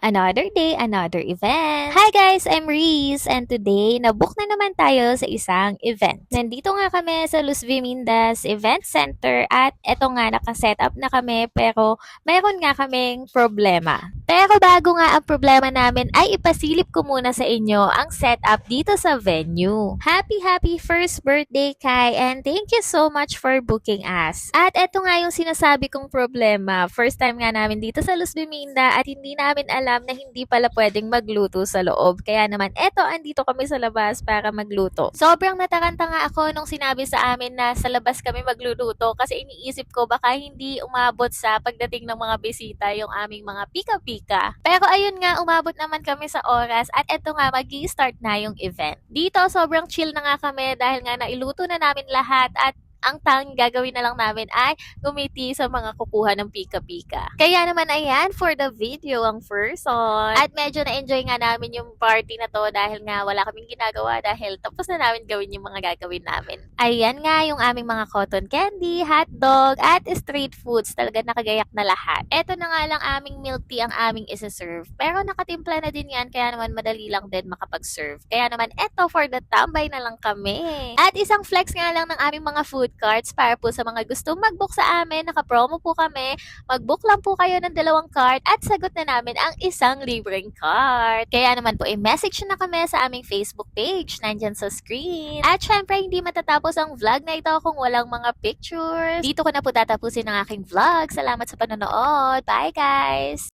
Another day, another event. Hi guys, I'm Reese and today nabook na naman tayo sa isang event. Nandito nga kami sa Luz Vimindas Event Center at eto nga nakasetup na kami pero mayroon nga kaming problema. Pero bago nga ang problema namin ay ipasilip ko muna sa inyo ang setup dito sa venue. Happy first birthday Kai and thank you so much for booking us. At eto nga yung sinasabi kong problema. First time nga namin dito sa Luz Biminda at hindi namin alam na hindi pala pwedeng magluto sa loob. Kaya naman eto andito kami sa labas para magluto. Sobrang nataranta nga ako nung sinabi sa amin na sa labas kami magluluto kasi iniisip ko baka hindi umabot sa pagdating ng mga bisita yung aming mga pika-pika. Pero ayun nga, umabot naman kami sa oras at eto nga, magi-start na yung event. Dito, sobrang chill na nga kami dahil nga nailuto na namin lahat at ang tanging gagawin na lang namin ay gumiti sa mga kukuha ng pika-pika. Kaya naman ayan, for the video ang first on. At medyo na-enjoy nga namin yung party na to dahil nga wala kaming ginagawa dahil tapos na namin gawin yung mga gagawin namin. Ayan nga yung aming mga cotton candy, hotdog, at street foods. Talaga nakagayak na lahat. Eto na nga lang aming milk tea ang aming isa-serve. Pero nakatimpla na din yan kaya naman madali lang din makapag-serve. Kaya naman eto for the tambay na lang kami. At isang flex nga lang ng aming mga food cards para po sa mga gustong mag-book sa amin. Naka-promo po kami. Mag-book lang po kayo ng 2 card at sagot na namin ang isang libreng card. Kaya naman po i-message na kami sa aming Facebook page. Nandyan sa screen. At syempre hindi matatapos ang vlog na ito kung walang mga pictures. Dito ko na po tatapusin ang aking vlog. Salamat sa panonood. Bye guys!